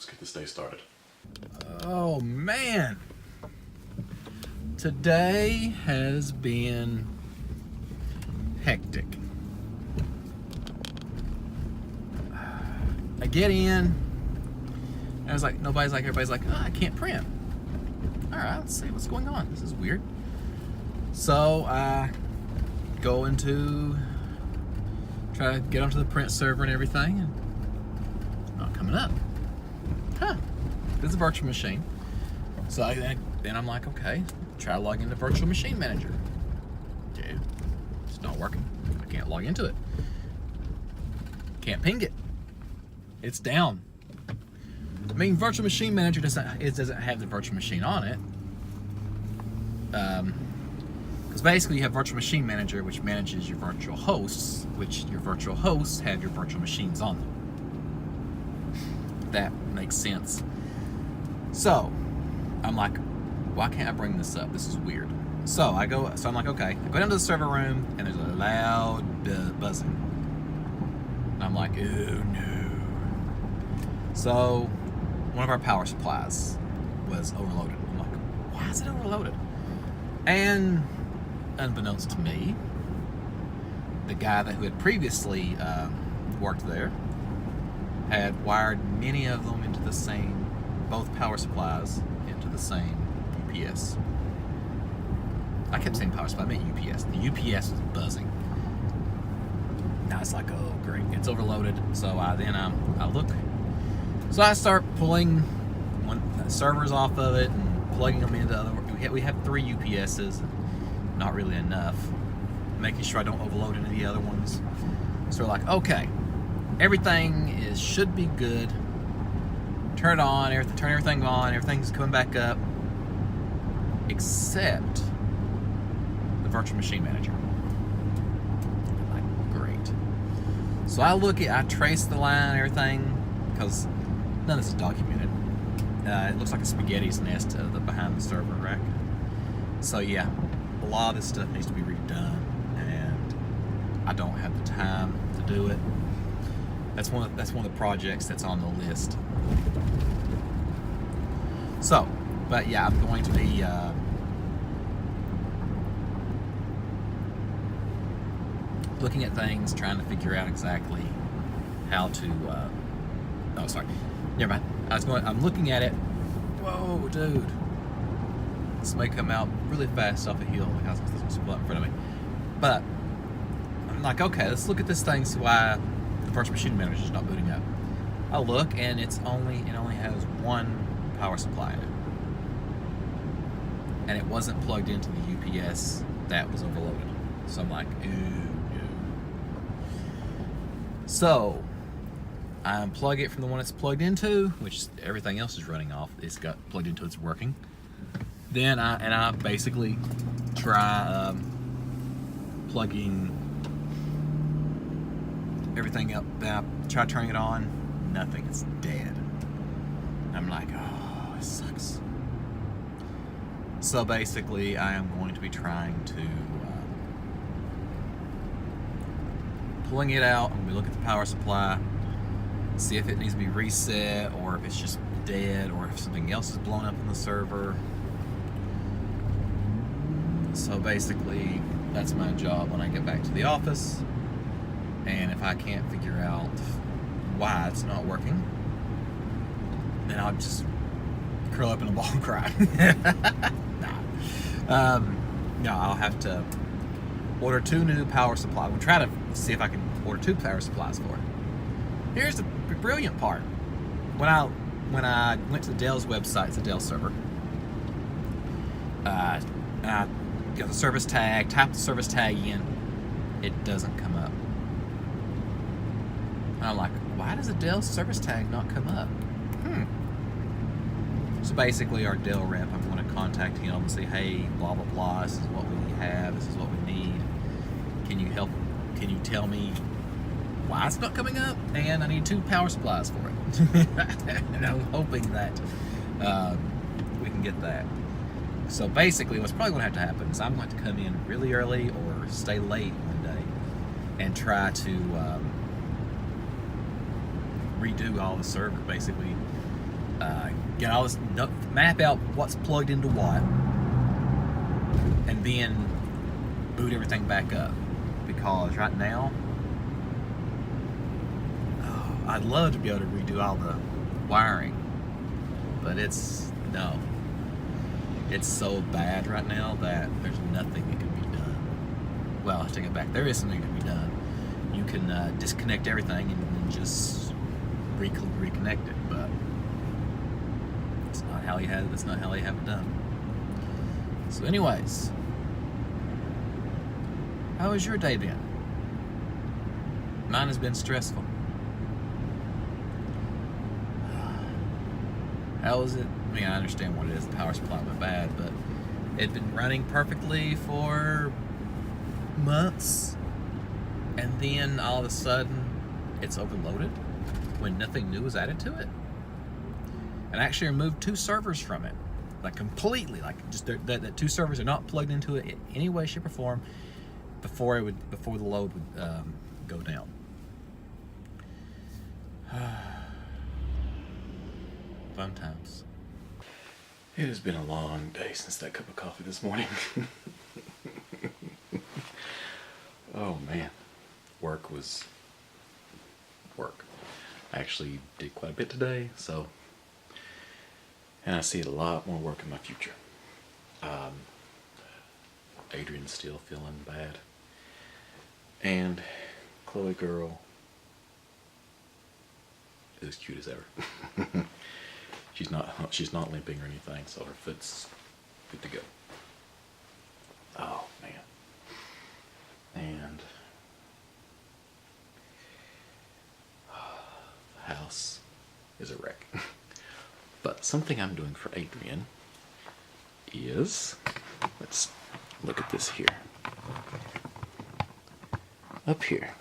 Let's get this day started. Oh man, today has been hectic. I get in, and I was like, everybody's like, oh, I can't print. All right, let's see what's going on. This is weird. So I go into, try to get onto the print server and everything, and it's not coming up. Huh. It's a virtual machine. So then I'm like, okay, try to log into Virtual Machine Manager. Dude, it's not working. I can't log into it. Can't ping it. It's down. I mean, Virtual Machine Manager doesn't have the virtual machine on it. Because basically you have Virtual Machine Manager, which manages your virtual hosts, which your virtual hosts have your virtual machines on them. That makes sense. So I'm like, why can't I bring this up? This is weird. So I'm like, okay. I go down to the server room and there's a loud buzzing. And I'm like, oh no. So one of our power supplies was overloaded. I'm like, why is it overloaded? And unbeknownst to me, the guy who had previously worked there had wired many of them into the same, both power supplies into the same UPS. I kept saying power supply, I meant UPS. The UPS was buzzing. Now it's like, oh great, it's overloaded. So I look. So I start pulling servers off of it and plugging them into other. We have 3 UPSs, not really enough. Making sure I don't overload any of the other ones. So we're like, okay, everything should be good. Turn it on, turn everything on, everything's coming back up, except the Virtual Machine Manager. I'm like, great. So I trace the line and everything, because none of this is documented. It looks like a spaghetti's nest behind the server rack. So yeah, a lot of this stuff needs to be redone, and I don't have the time to do it. That's one of the projects that's on the list. So, but yeah, I'm going to be looking at things, trying to figure out exactly how to. Oh, sorry. Never mind. I'm looking at it. Whoa, dude! This may come out really fast off a hill because there's a spot in front of me. But I'm like, okay, let's look at this thing. See why the Virtual Machine Manager is not booting up. I look, and it only has one power supply in it, and it wasn't plugged into the UPS that was overloaded. So I'm like, ooh, no. So I unplug it from the one it's plugged into, which everything else is running off. It's got plugged into, it's working. Then I basically try plugging everything up. Then I try turning it on. Nothing. It's dead. I'm like, oh, this sucks. So basically, I am going to be trying to pulling it out. I'm going to look at the power supply, see if it needs to be reset, or if it's just dead, or if something else is blown up in the server. So basically, that's my job when I get back to the office. And if I can't figure out why it's not working, then I'll just curl up in a ball and cry. No, I'll have to order 2 new power supplies. We'll try to see if I can order 2 power supplies for it. Here's the brilliant part. When I went to the Dell's website, it's a Dell server, and I got the service tag, typed the service tag in, it doesn't come up. And I'm like, why does the Dell service tag not come up? So basically, our Dell rep, I'm going to contact him and say, hey, blah, blah, blah, this is what we have, this is what we need. Can you help? Can you tell me why it's not coming up? And I need 2 power supplies for it. And I'm hoping that we can get that. So basically, what's probably going to have to happen is I'm going to come in really early or stay late one day and try to redo all the server, basically Get all this, map out what's plugged into what, and then boot everything back up. Because right now, I'd love to be able to redo all the wiring, but it's so bad right now that there's nothing that can be done. Well, I take it back. There is something that can be done. You can disconnect everything and then just reconnect it, but it's not how he had it. That's not how he have it done. So, anyways, how has your day been? Mine has been stressful. How is it? I mean, I understand what it is. The power supply went bad, but it'd been running perfectly for months, and then all of a sudden, it's overloaded when nothing new was added to it. And I actually removed 2 servers from it, like completely, like just that 2 servers are not plugged into it in any way, shape, or form before the load would go down. Fun times. It has been a long day since that cup of coffee this morning. Oh man, work was work. I actually did quite a bit today, and I see a lot more work in my future. Adrian's still feeling bad, and Chloe girl is as cute as ever. She's not limping or anything, so her foot's good to go. Oh man. And the house is a wreck. But something I'm doing for Adrian is, let's look at this here. Up here,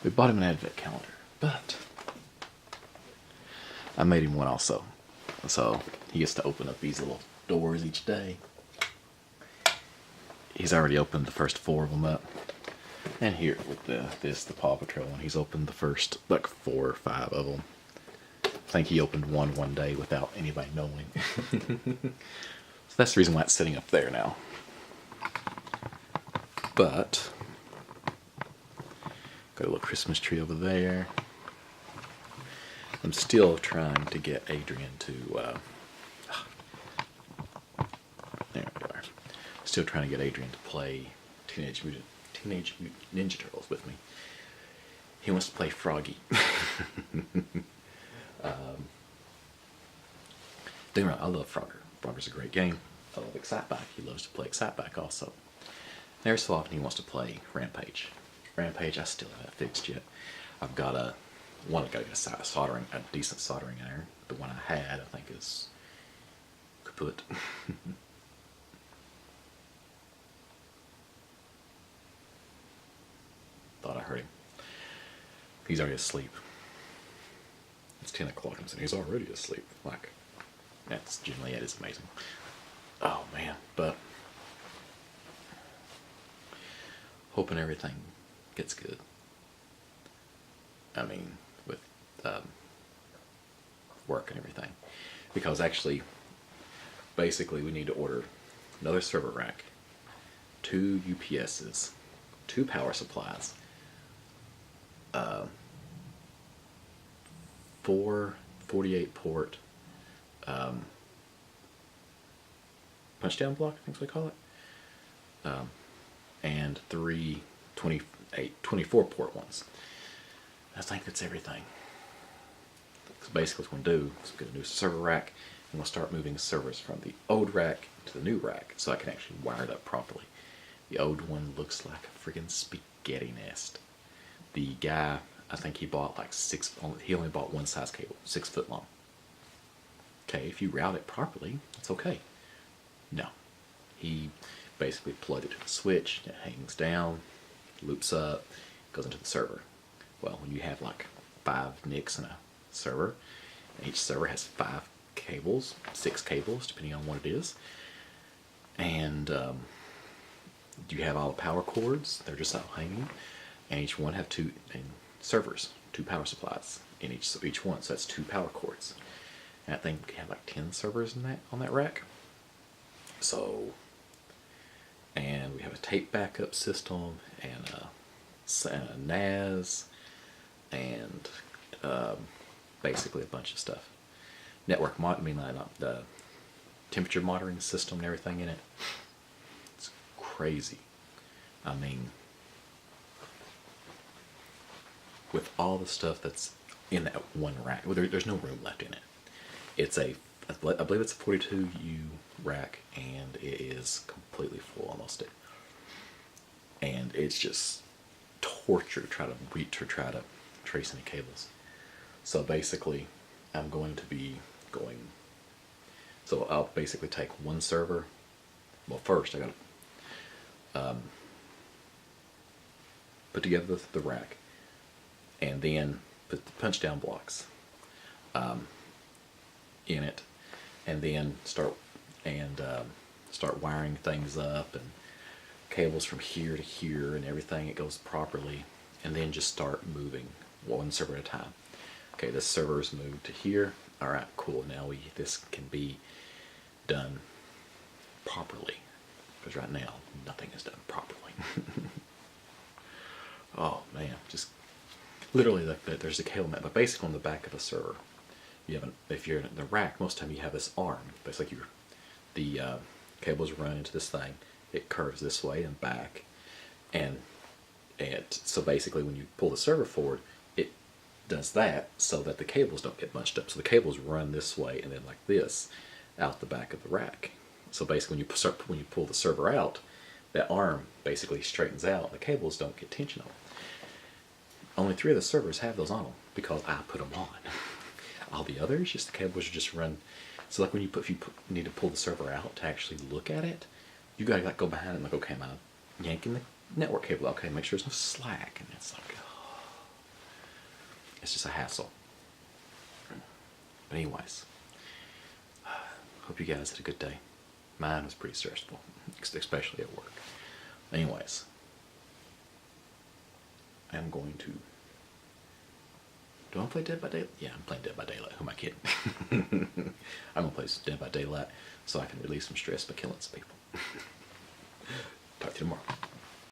we bought him an advent calendar, but I made him one also. So he gets to open up these little doors each day. He's already opened the first 4 of them up. And here with the Paw Patrol one, he's opened the first like 4 or 5 of them. I think he opened one day without anybody knowing. So that's the reason why it's sitting up there now. But got a little Christmas tree over there. I'm still trying to get Adrian to, there we are. Still trying to get Adrian to play Teenage Mutant Ninja Turtles with me. He wants to play Froggy. I love Frogger. Frogger's a great game. I love Exciteback. He loves to play Exciteback also. Every so often he wants to play Rampage. Rampage I still haven't fixed yet. I've got a decent soldering iron. The one I had, I think, is kaput. Thought I heard him. He's already asleep. It's 10 o'clock and he's already asleep. Like, that's generally it. It's amazing. Oh man, but hoping everything gets good. I mean, with work and everything. Because actually, basically we need to order another server rack, 2 UPSs, 2 power supplies, 4 48 port punch down block, I think we call it, and 3 24 port ones. I think that's everything. So basically what we're going to do is get a new server rack, and we'll start moving servers from the old rack to the new rack so I can actually wire it up properly. The old one looks like a friggin' spaghetti nest. The guy, I think he bought like he only bought one size cable, 6 foot long. Okay, if you route it properly, it's okay. No. He basically plugged it to the switch, it hangs down, loops up, goes into the server. Well, when you have like 5 NICs in a server, and each server has 5 cables, 6 cables, depending on what it is, and you have all the power cords, they're just out hanging, and each one have 2 servers, 2 power supplies in each one, so that's 2 power cords. And I think we have like 10 servers in that on that rack. So, and we have a tape backup system and a NAS and basically a bunch of stuff. Network the temperature monitoring system and everything in it. It's crazy. I mean, with all the stuff that's in that one rack, well, there's no room left in it. It's I believe it's a 42U rack, and it is completely full almost. And it's just torture to try to trace any cables. So basically, I'm going to be going. So I'll basically take one server. Well, first I gotta put together the rack, and then put the punch down blocks in it, and then start wiring things up and cables from here to here and everything. It goes properly, and then just start moving one server at a time. Okay, this server is moved to here. All right, cool. Now this can be done properly, because right now nothing is done properly. Oh man, just literally there's a cable mat, but basically on the back of a server, you have if you're in the rack, most of the time you have this arm. It's like the cables run into this thing. It curves this way and back, and so basically when you pull the server forward, it does that so that the cables don't get bunched up. So the cables run this way and then like this out the back of the rack. So basically when you pull the server out, that arm basically straightens out and the cables don't get tension on them. Only 3 of the servers have those on them because I put them on. All the others, just the cables are just run. So like when you need to pull the server out to actually look at it, you gotta like go behind it and like, okay, am I yanking the network cable? Okay, make sure there's no slack. And it's like, oh, it's just a hassle. But anyways, hope you guys had a good day. Mine was pretty stressful, especially at work. Anyways, I'm going to. Do I want to play Dead by Daylight? Yeah, I'm playing Dead by Daylight. Who am I kidding? I'm going to play Dead by Daylight so I can release some stress by killing some people. Talk to you tomorrow.